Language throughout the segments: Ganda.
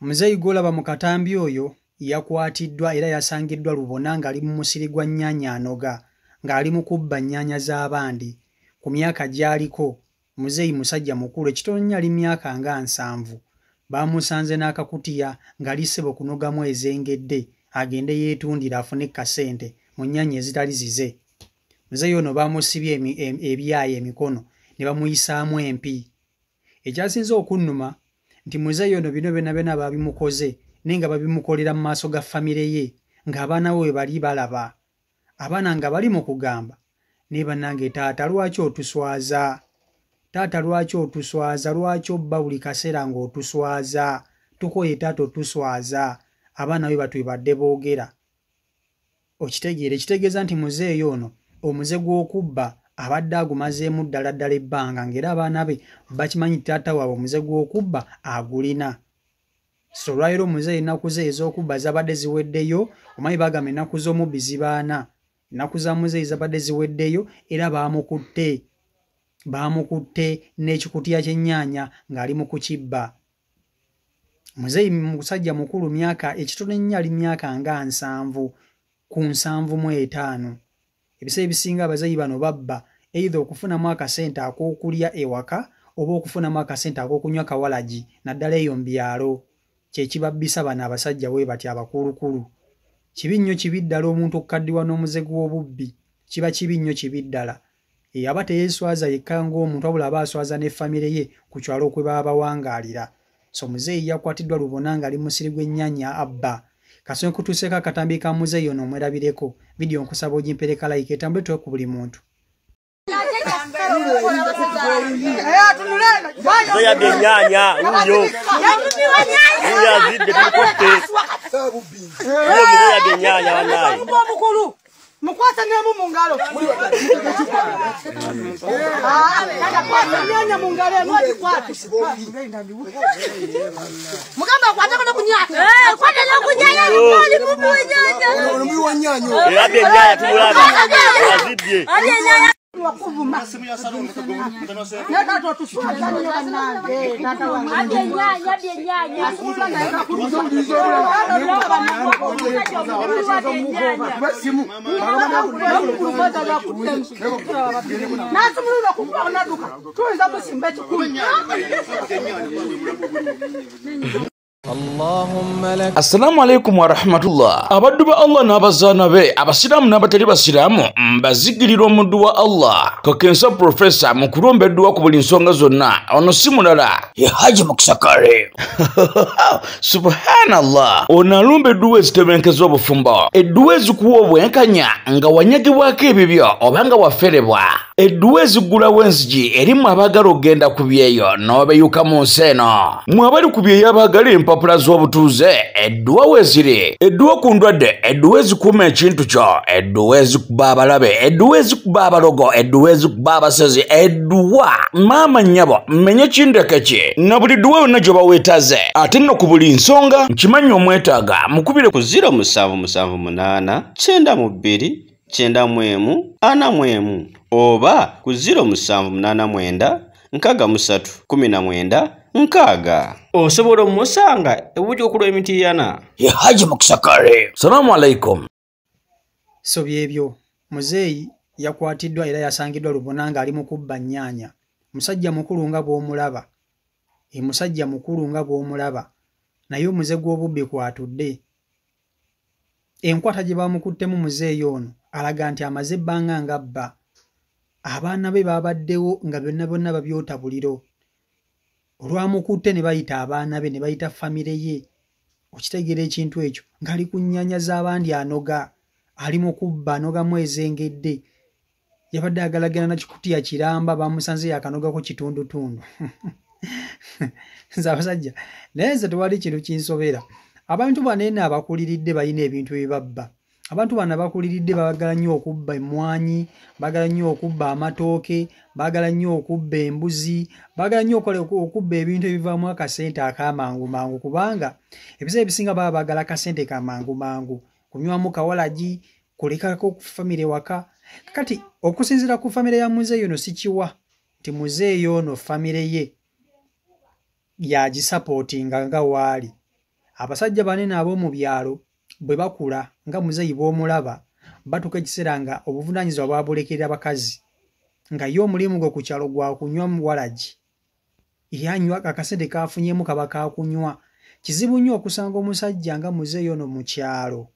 Muzeeyi gw'olaba mu katambi oyo yakwatiddwa era yasangiddwa Lubona ng'ali mu musiri gwa nnyaanya anoga ng'ali mu kubba nnyaanya z'abandi. Ku myaka gy'aliko muzeeyi musajja mukulu ekitono ali myaka nga 7. Bamusanze n'akakutiya ng'ali ssebo kunogamu ezengedde agende yeetundira afune kasente mu nnyaanya ezitali zize. Muzeeyi ono bamusibye ebyayi emikono ne bamuyisaamu empi. Ekyasinze okunnuma nti muzeeyi ono bino byonna babimukoze naye nga babimukolera mu maaso ga famire ye ng'abaana we bali balaba. Abaana nga bali mu kugamba naye bannange, taata lwaki otuswaza? Taata lwaki otuswaza? Lwaki obba buli kaseera ng'otuswaza? Tukoye taata otuswaza. Abaana be batwibadde boogera. Ekitegeeza nti muzeeyi ono omuze gw'okubba abadde agumazeemu ddala ebbanga ng'era abaana be bakimanyi taata waabwe omuze gw'okubba agulina. So olwaleero muzeeyi ennaku ze ez'okubba zabadde ziweddeyo. Omanyi bagamba ennaku z'omubbi zibaana. Ennaku za muzeeyi zabadde ziweddeyo era baamukutte n'ekikutiya ky'ennyaanya ng'ali mu kukibba. Muzeeyi musajja mukulu ekitono ennyo ali myaka nga 7 ku 75. Ebiseera ebisinga abazeeyi bano babba either okufunamu akasente ak'okulya ewaka oba okufunamu akasente ak'okunywa kawalagi naddala eyo mu byalo. Kye kibabbisa bano abasajja bwe bati abakulukulu. Kibi nnyo kibi ddala omuntu okukaddiwa n'omuze gw'obubbi. Kiba kibi nnyo kibi ddala. Aba teyeeswaza yekka ng'omuntu wabula aba aswaza ne famire ye ku kyalo kwe baba bawangaalira. So muzeeyi yakwatiddwa Lubona ng'ali mu musiri gw'ennyaanya abba. Kasonga kutuuseeko akatambi ka muzeeyi ono omwerabireko. Vidiyo nkusaba ogimpereka like etambule tuwe ku buli muntu. Zoya benyanya uyo yazidde tukote uyo mzoya benyanya wanayi mukwata nemu mungalo nyanya mungalo mwati kwati mugamba kwata kono kunyanya kwata no kunyanya oli mumu nyanya oli mu nyanya ya benyanya tumulaba yazidde wakuvuma neka to tuswaza nyo banange tata wange abenyanya Assalamu alaikum wa rahmatullah. Abaddu ba Allah n'abazaana be abasiraamu n'abatali basiraamu mbazigirira omuddu wa Allah Kakensa Professor mu kulombeddwa ku buli nsonga zonna. Ono si mulala ye Haji Mukisakare. Subhanallah. Ono alombeddwa ezitebenkezo obufumbo. Edduwa ezikuwa obwenkanya nga wanyagibwako ebibyo oba nga waferebwa. Edduwa ezigulawo enzigi erimu abaagala okugenda ku byeyo n'obeyuka mu nsi eno. Mwe abali ku byeyo abaagala empapula z'obutuuze edduwa weziri. Edduwa ku ndwadde, edduwa ezikuuma ekintu kyo, edduwa ezikuba abalabe, edduwa ezikuba abalogo, edduwa ezikuba abasezi, edduwa maama nnyabo mmenye kindeke ki na buli dduwa yonna gye baweetaze. Ate nno ku buli nsonga nkimanyi omwetaaga mukubire ku 0778 92 91 41 oba ku 0789 63 19 nkaaga. Osobola omusanga ebuuti okulwa emitiyana ye Haji Mukisakare. Salamu alaikum. So byebyo muzeeyi yakwatiddwa era yasangiddwa Lubona ng'ali mu kubba nnyaanya. Musajja mukulu nga bw'omulaba. Musajja mukulu nga bw'omulaba. Naye omuze gw'obubbi kwatudde. Enkwata gye bamukuttemu muzeeyi ono alaga nti amaze ebbanga nga bba. Abaana be babaddewo nga byonna babyota buliro. Olwamukutte ne bayita abaana be ne bayita famire ye. Okitegeera ekintu ekyo ng'ali ku nnyaanya z'abandi anoga. Ali mu kubba anogamu ezengedde. Yabadde agalagana na kikutiya kiramba bamusanze yakanogako kitundutundu. Nze abasajja naye nze tewali kintu kinsobera. Abantu banene abakuliridde balina ebintu bye babba. Abantu bano abakuliridde baagala nnyo okubba emmwanyi, baagala nnyo okubba amatooke, baagala nnyo okubba embuzi, baagala nnyo okubba ebintu ebivaamu akasente ak'amangu mangu kubanga ebiseera ebisinga baba baagala akasente ka mangu mangu. Kunywamu kawalagi, kulekako ku famire waka. Kati okusinziira ku famire ya muzeeyi ono sikiwa nti muzeeyi ono famire ye yagisapootinga nga waali. abasajja banene ab'omu byalo bwe bakula nga muzeeyi bw'omulaba batuuka ekiseera nga obuvunaanyizibwa bwabulekerera bakazi nga ye omulimu gwe ku kyalo gwa kunywa muwalagi yanywa akasente kafunyeemu kaba kakunywa. Kizibu nnyo okusanga omusajja nga muzeeyi ono mu kyalo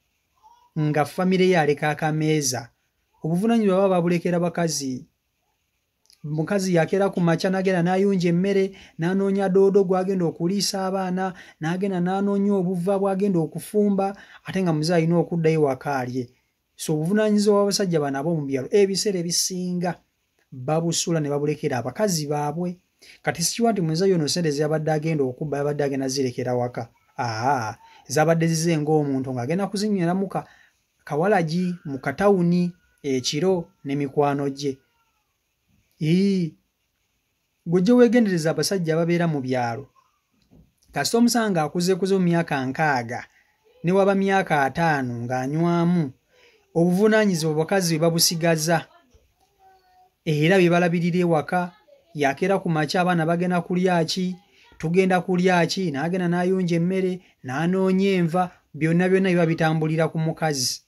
nga famire ye aleka akameeza, obuvunaanyizibwa baba babulekera bakazi. Mukazi yakeera ku makya n'agenda n'ayunja emmere n'anoonya doodo gw'agenda okuliisa abaana, n'agenda n'anoonya obuva bw'agenda okufumba, ate nga muzeeyi alina okuddayo waka alye. So obuvunaanyizibwa bw'abasajja bano ab'omu byalo ebiseera ebisinga babusula ne babulekera abakazi baabwe. Kati sikiwa nti muzeeyi ono sente z'abadde agenda okubba yabadde agenda zirekera waka. Zabadde zize ng'omuntu ng'agenda kuzinywera mu kawalagi mu katawuni ekiro ne mikwano gye. Gwe weegendereza abasajja ababeera mu byalo. Kasita omusanga akuzeekuze mu myaka 60 ne waba myaka 5 ng'anywamu, obuvunaanyizibwa bakazi babusigaza era bye balabirira ewaka. Yakeera ku makya abaana bagenda kulya ki, tugenda kulya ki, n'agenda n'ayunja emmere n'anoonya enva, byonna biba bitambulira ku mukazi.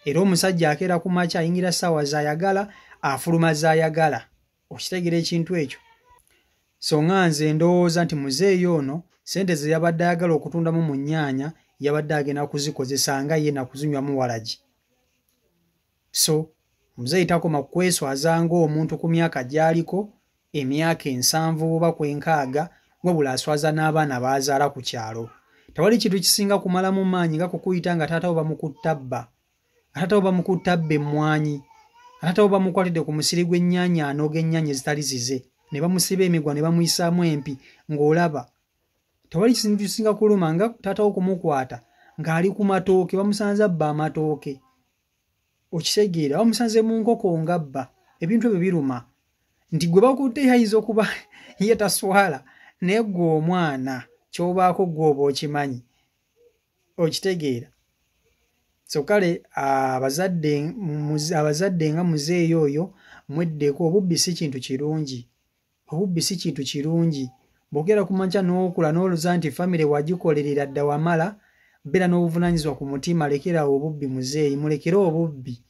Era omusajja akeera ku makya ayingira ssaawa z'ayagala, afuluma z'ayagala. Okitegera ekintu ekyo? So nga nze ndowooza nti muzeeyi ono sente ze yabadde ayagala okutundamu mu nnyaanya yabadde agenda kuzikozesa nga ye nakuzinywamu walagi. So muzeeyi takoma kweswaza ng'omuntu ku myaka gy'aliko, emyaka 7 oba 60, wabula aswaza n'abaana baazaala ku kyalo. Tewali kintu kisinga kumala mu maanyi nga kukuyita nga taata wo bamukuttabba, taata wo bamukuttabba emmwanyi, taata wo bamukwatidde ku musiri gw'ennyaanya anooga ennyaanya ezitali zize, ne bamusiba emigwa ne bamuyisaamu empi ng'olaba. Tewali kintu kisinga kuluma nga taata wo kumukwata ng'ali ku matooke, bamusanze abba amatooke. Okitegeera, bamusanze mu nkoko ng'abba. Ebintu ebyo biruma. Nti gwe bakutte yayinza okuba ye taswala, naye gwe omwana ky'obaako gw'oba okimanyi. Okitegeera. So kale abazadde nga muzeeyi oyo mweddeko, obubbi si kintu kirungi. Obubbi si kintu kirungi. Bw'ogera ku makya n'okula n'olowooza nti famire wagikolerera dda wamala, beera n'obuvunaanyizibwa ku mutima, lekerawo obubbi muzeeyi, mulekere obubbi.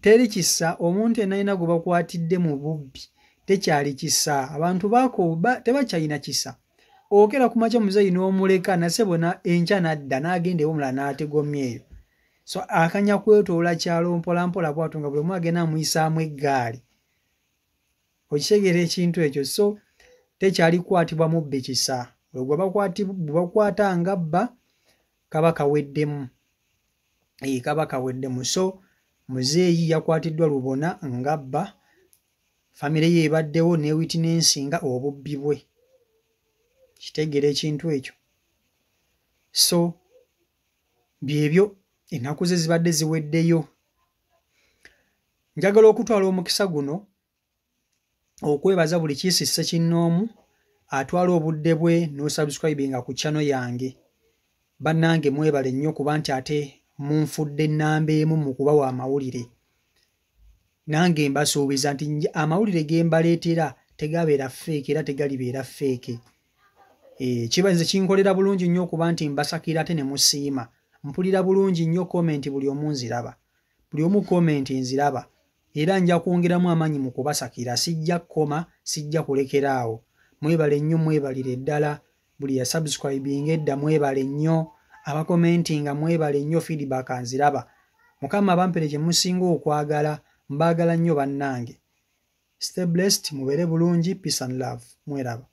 Teri kisa omuntu enayina gwe bakwatidde mu bubbi tekyali kisa. Abantu baako tebakyalina kisa. Okera ku makya muzeeyi n'omuleka nasebona enkya nadda n'agenda ew'omulala n'ategomyeyo. So akanya kwetoola kyalo mpola mpola bw'atyo nga buli omu agenda amuyisaamu eggaali. Okitegeera ekintu ekyo. So tekyali kukwatibwa mubbi kisa. Gwe bakwata nga bba kaba kaweddemu. Kaba kaweddemu. So muzeeyi yakwatiddwa lubona nga bba, famire ye ebaddewo ne witinensinga obubbi bwe. Kitegeera ekintu ekyo. So byebyo ennaku ze zibadde ziweddeyo. Njagala okutwala omukisa guno okwebaza buli kiisisse kinnoomu atwala obudde bwe n'osubscribinga ku channel yange. Bannange mwebale nnyo kuba nti ate munfudde nnamba emu mu kubawa amawulire. Nange mbasuubiza nti amawulire ge mbaleetera tegabeera feeke era tegalibeera feeke. Kibanze kinkolera bulungi nnyo okuba nti mbasakira ate ne musiima. Mpulira bulungi nnyo komenti buli omu nziraba. Buli omu komenti nziraba. Era nja kwongeramu amaanyi mu kubasakira. Sijja kkoma, sijja kulekeraawo. Mwebale nnyo, mwebalire ddala. Buli ya subscribing edda mwebale nnyo. Abakomentinga mwebale nnyo, feedback nziraba. Mukama bampere gye musinga okwagala. Mbaagala nnyo bannange. Stay blessed, mubeere bulungi, peace and love. Mweraba.